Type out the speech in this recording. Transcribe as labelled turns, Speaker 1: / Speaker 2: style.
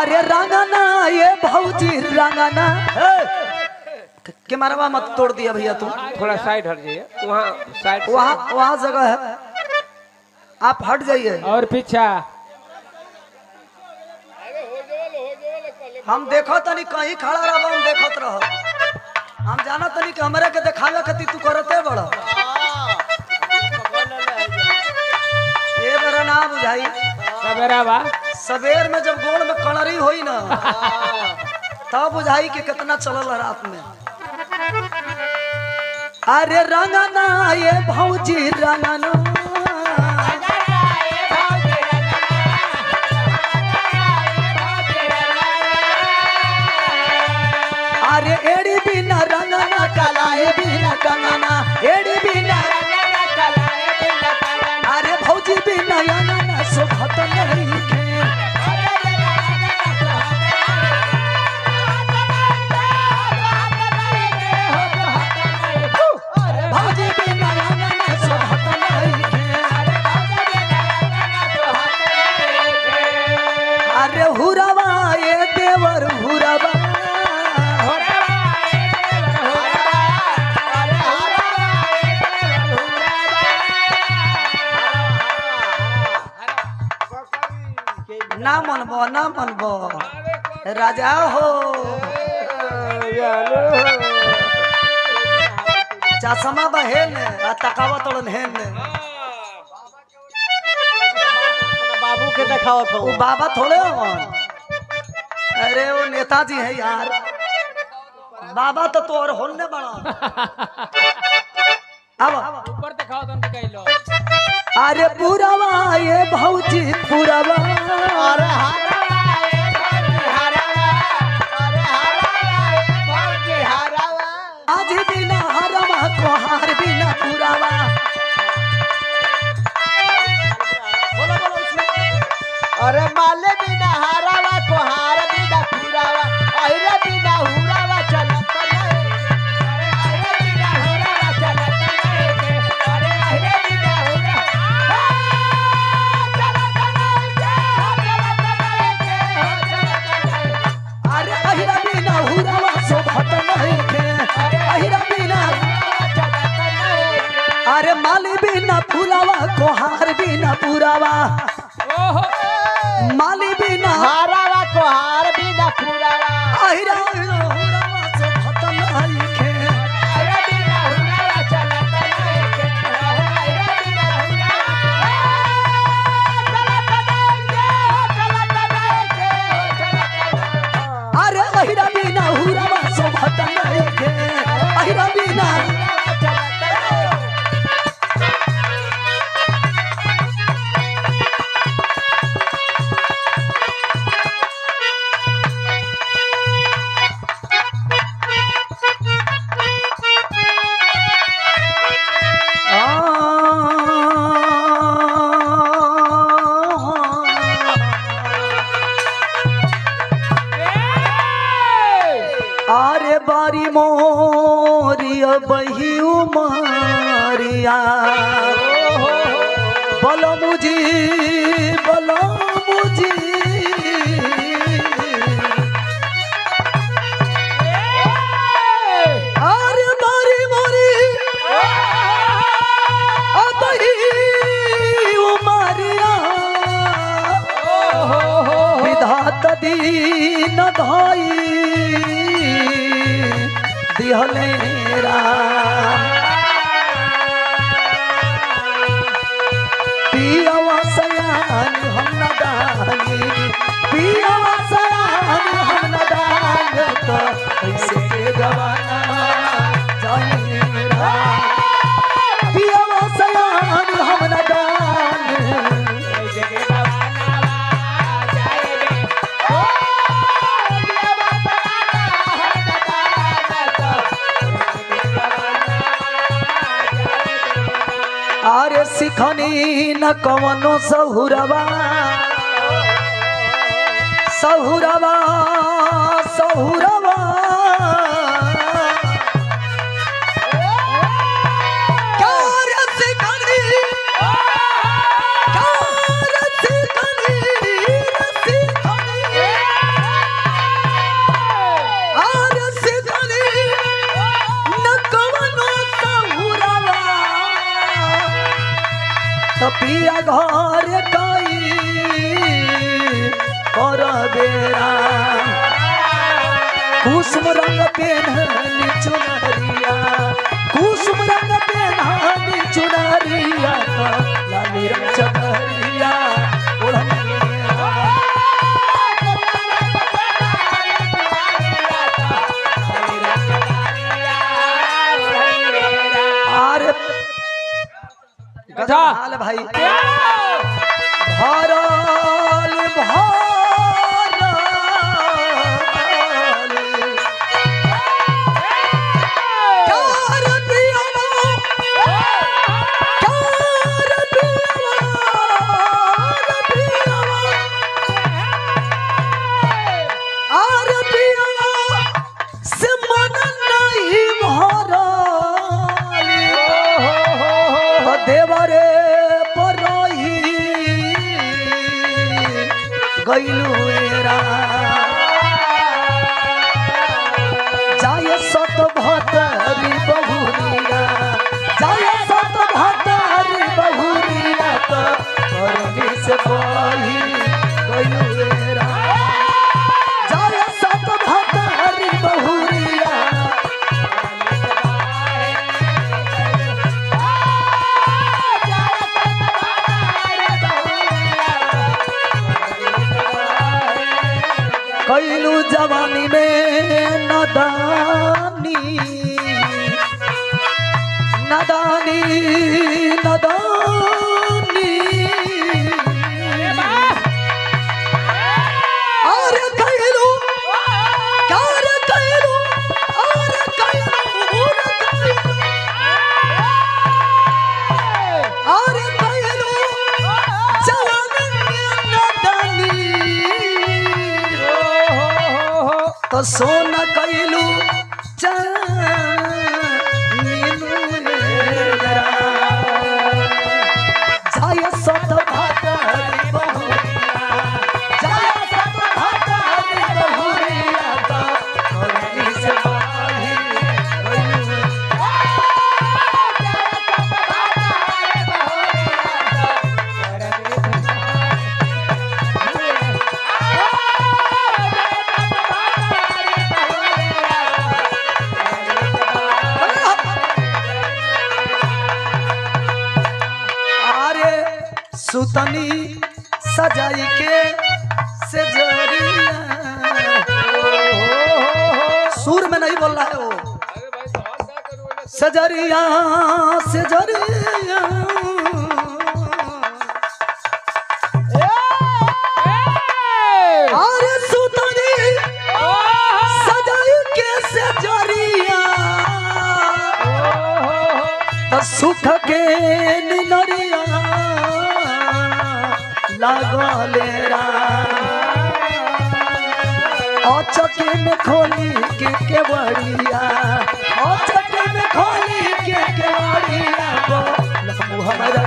Speaker 1: अरे रंगना ये भौजी रंगना के मारवा मत तोड़ दिया भैया तुम।
Speaker 2: थोड़ा साइड हट जाइए, वहाँ साइड
Speaker 1: वहाँ जगह है, आप हट जाइए।
Speaker 2: और पीछा
Speaker 1: हम देखो तनी कहीं खड़ा रह, हम देखत रह, हम जाना तनी कि हमारे के दिखावे खातिर तू करते बड़ा। ये बरा ना बुझाई
Speaker 2: सवेरा बा
Speaker 1: सवेर में जब गोड़ में कणरी होई ना तब बुझाई कि कितना चलल रात में। अरे रंगना ये भौजी रंगना अरे एड़ी बिना रंगना कलाए बिना कंगना एड़ी बिना अरे भौजी बिना रंगना शोभत नहीं के भौजी बिना रंगना शोभत नहीं के अरे हुरवा ये देवर हुरवा ना मनबो ना मनबो राजा हो चश्मा बहेन तकावा तोड़न हेन
Speaker 3: बाबू के दिखावत हो।
Speaker 1: वो बाबा थोड़े हो, अरे वो नेताजी है यार, बाबा तो तोर होने बड़ा। अब
Speaker 2: ऊपर दिखाओ तुम कहलो।
Speaker 1: अरे पुरावा ये भौजी पुरावा
Speaker 3: अरे
Speaker 1: आज बिना हरवा को हार बिना पुरावा। बोलो बोलो इसमें।
Speaker 3: अरे माले बिना हारावा को हार बिना पुरावा अरे बिना हुरावा चलत नहीं। अरे बिना हुरावा चलत नहीं। अरे बिना हुरा
Speaker 1: अरे अहिरा बिना हुरावा शोभत नहीं के अहिरा बिना अरे माली बिना फुलावा कोहार बिना पुरावा माली बिना
Speaker 3: हारावा को हार बिना पुरावा
Speaker 1: अहिरा बिना हुरावा शोभत नहीं के
Speaker 3: अरे बिना हुरावा चलत नहीं। अरे बिना
Speaker 1: अरे अहिरा बिना हुरावा शोभत नहीं के अहिरा बिना अरे बारी मोरिया बहियो मारिया बोलो मुझी अरे बारी मोरी बहियो मारिया विधाता दीन धाई दिहलेरा पियावा सयान हम नदानी पियावा सयान हम नदान तो ऐसे के गवाना जाएरा पियावा सयान हम नदान ऐसे के अरे सिखनी न कवनो सहुरवा सहुरवा सहुरवा तपिया घर कई कर बेरा कुसुम रंग पेन्हनी चुनरिया कुसुम रंग पेन्हनी चुनरिया लाली रंग चदरिया
Speaker 2: गधा
Speaker 1: हाल भाई भरल भरल कार पियावा आर पियावा से मन नहीं भरल देवरे परही गइलुएरा जाय सत भतरी बहुरिया जाय सत भतरी बहुरिया तो परनी से बही गइलुएरा जाय सत भतरी बहुरिया कैलू जवानी में नदानी नदानी नदानी और कैलू और कैलू और कैलू और कैलू जवानी में नदानी तो सोना कैलू जाय सत भातरी बहुरिया जाय सत भातरी बहुरिया तो परनी से बही सुतनी सजाई के से जरिया सुर में नहीं बोल रहा है वो सजरिया से जरिया अरे सुतनी सजाई के से जरिया तो सुख के निनरिया लागलेरा औचके में खोली के केवड़िया औचके में खोली के केवड़िया बोल हमरा